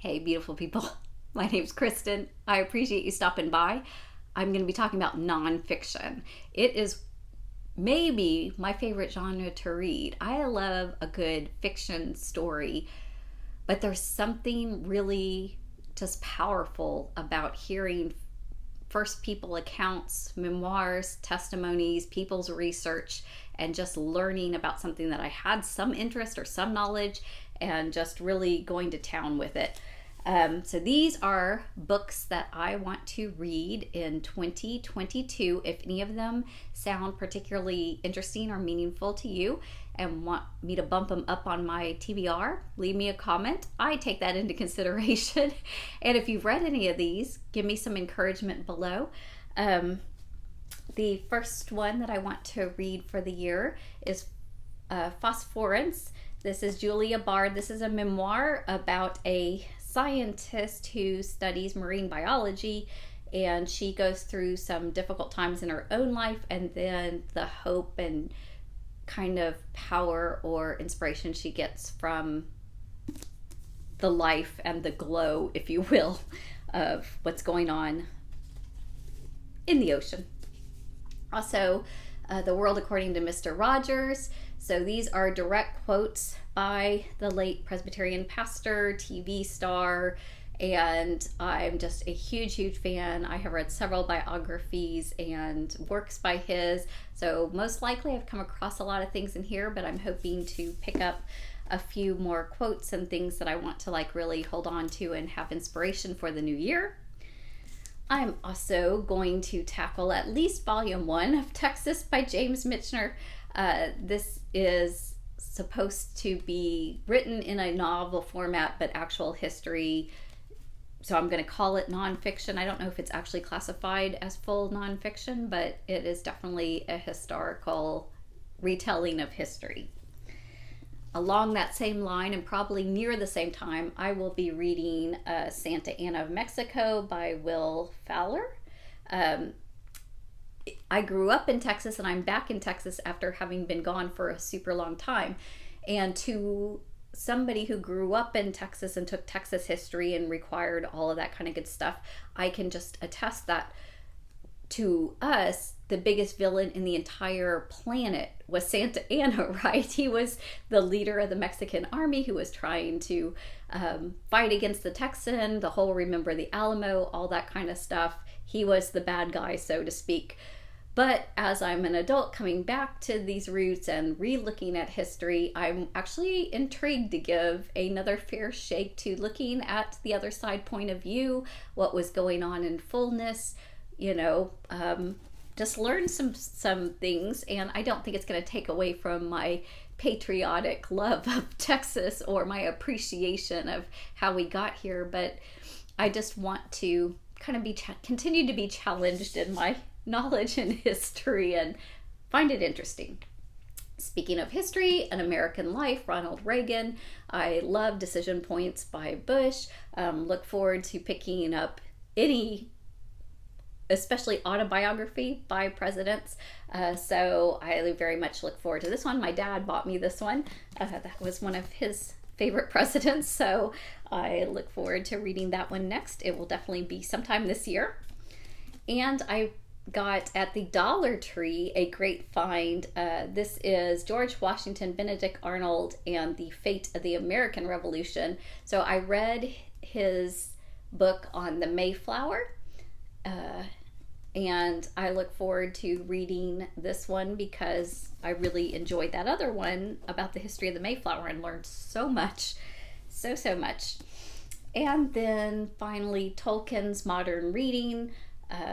Hey, beautiful people. My name's Kristen. I appreciate you stopping by. I'm going to be talking about nonfiction. It is maybe my favorite genre to read. I love a good fiction story, but there's something really just powerful about hearing first people accounts, memoirs, testimonies, people's research, and just learning about something that I had some interest or some knowledge and just really going to town with it. So these are books that I want to read in 2022. If any of them sound particularly interesting or meaningful to you and want me to bump them up on my TBR, leave me a comment. I take that into consideration. And if you've read any of these, give me some encouragement below. The first one that I want to read for the year is Phosphorence. This is Julia Bard. This is a memoir about a scientist who studies marine biology, and she goes through some difficult times in her own life, and then the hope and kind of power or inspiration she gets from the life and the glow, if you will, of what's going on in the ocean. Also, The World According to Mr. Rogers. So these are direct quotes by the late Presbyterian pastor, TV star, and I'm just a huge fan. I have read several biographies and works by his, so most likely I've come across a lot of things in here, but I'm hoping to pick up a few more quotes and things that I want to really hold on to and have inspiration for the new year. I'm also going to tackle at least volume 1 of Texas by James Michener. This is supposed to be written in a novel format, but actual history. So I'm going to call it nonfiction. I don't know if it's actually classified as full nonfiction, but it is definitely a historical retelling of history. Along that same line, and probably near the same time, I will be reading Santa Ana of Mexico by Will Fowler. I grew up in Texas, and I'm back in Texas after having been gone for a super long time. And to somebody who grew up in Texas and took Texas history and required all of that kind of good stuff, I can just attest that to us, the biggest villain in the entire planet was Santa Anna, right? He was the leader of the Mexican army who was trying to fight against the Texan, the whole Remember the Alamo, all that kind of stuff. He was the bad guy, so to speak. But as I'm an adult coming back to these roots and re-looking at history, I'm actually intrigued to give another fair shake to looking at the other side point of view, what was going on in fullness, just learn some things. And I don't think it's going to take away from my patriotic love of Texas or my appreciation of how we got here, but I just want to kind of continue to be challenged in my knowledge and history and find it interesting. Speaking of history and American life, Ronald Reagan. I love Decision Points by Bush. Look forward to picking up any, especially autobiography by presidents. So I very much look forward to this one. My dad bought me this one. That was one of his favorite presidents. So I look forward to reading that one next. It will definitely be sometime this year. And I got at the Dollar Tree a great find. This is George Washington, Benedict Arnold, and the Fate of the American Revolution. So I read his book on the Mayflower, and I look forward to reading this one because I really enjoyed that other one about the history of the Mayflower and learned so much, so much. And then finally, Tolkien's Modern Reading,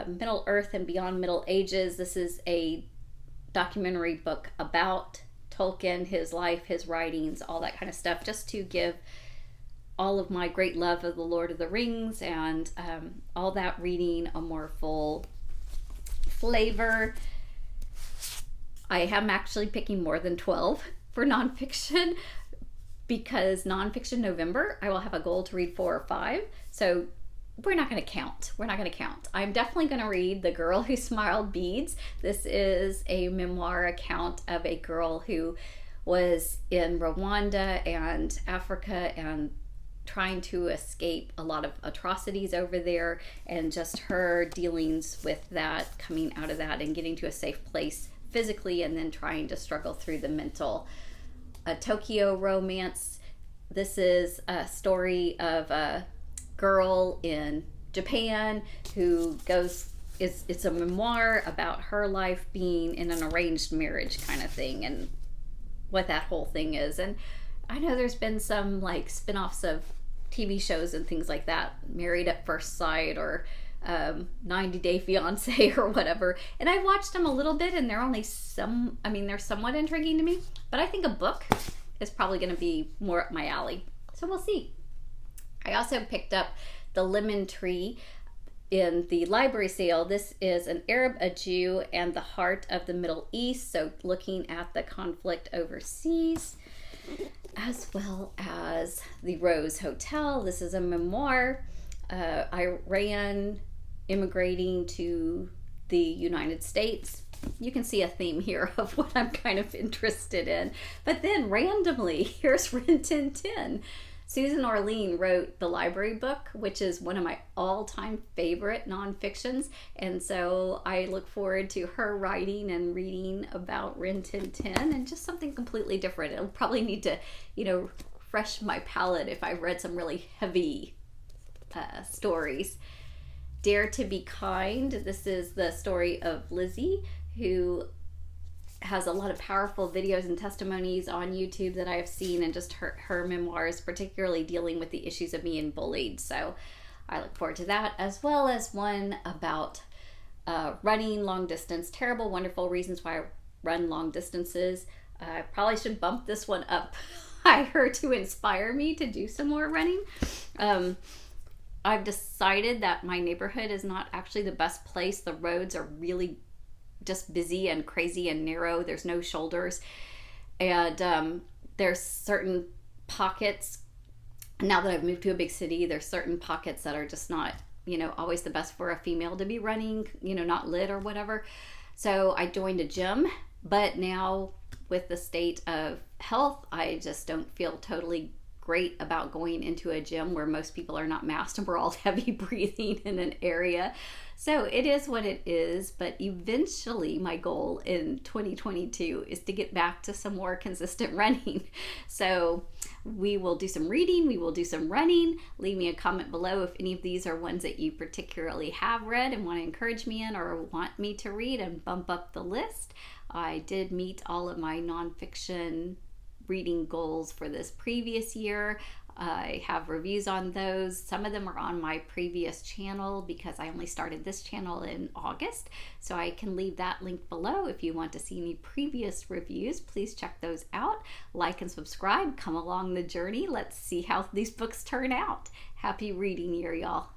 Middle Earth and Beyond Middle Ages. This is a documentary book about Tolkien, his life, his writings, all that kind of stuff, just to give all of my great love of the Lord of the Rings and all that reading a more full flavor. I am actually picking more than 12 for nonfiction because Nonfiction November, I will have a goal to read 4 or 5. So we're not going to count. I'm definitely going to read The Girl Who Smiled Beads. This is a memoir account of a girl who was in Rwanda and Africa and trying to escape a lot of atrocities over there, and just her dealings with that, coming out of that and getting to a safe place physically, and then trying to struggle through the mental. A Tokyo romance. This is a story of a girl in Japan who it's a memoir about her life being in an arranged marriage kind of thing, and what that whole thing is. And I know there's been some like spin-offs of TV shows and things like that, Married at First Sight or 90 Day Fiance or whatever, and I watched them a little bit, and they're somewhat intriguing to me, but I think a book is probably going to be more up my alley, so we'll see. I also picked up The Lemon Tree in the library sale. This is An Arab, a Jew, and the Heart of the Middle East, so looking at the conflict overseas, as well as The Rose Hotel. This is a memoir. Iran immigrating to the United States. You can see a theme here of what I'm kind of interested in. But then randomly, here's Rin Tin Tin. Susan Orlean wrote the library book, which is one of my all-time favorite nonfictions. And so I look forward to her writing and reading about Rin Tin Tin, and just something completely different. It'll probably need to, fresh my palate if I've read some really heavy stories. Dare to Be Kind. This is the story of Lizzie, who has a lot of powerful videos and testimonies on YouTube that I have seen, and just her memoirs, particularly dealing with the issues of being bullied. So I look forward to that, as well as one about running long distance. Terrible, Wonderful Reasons Why I Run Long Distances. I probably should bump this one up higher to inspire me to do some more running. I've decided that my neighborhood is not actually the best place. The roads are really just busy and crazy and narrow. There's no shoulders. And there's certain pockets, now that I've moved to a big city, there's certain pockets that are just not, always the best for a female to be running, not lit or whatever. So I joined a gym, but now with the state of health, I just don't feel totally great about going into a gym where most people are not masked and we're all heavy breathing in an area. So it is what it is, but eventually my goal in 2022 is to get back to some more consistent running. So we will do some reading, we will do some running. Leave me a comment below if any of these are ones that you particularly have read and want to encourage me in, or want me to read and bump up the list. I did meet all of my nonfiction reading goals for this previous year. I have reviews on those. Some of them are on my previous channel because I only started this channel in August. So I can leave that link below if you want to see any previous reviews. Please check those out. Like and subscribe. Come along the journey. Let's see how these books turn out. Happy reading year, y'all.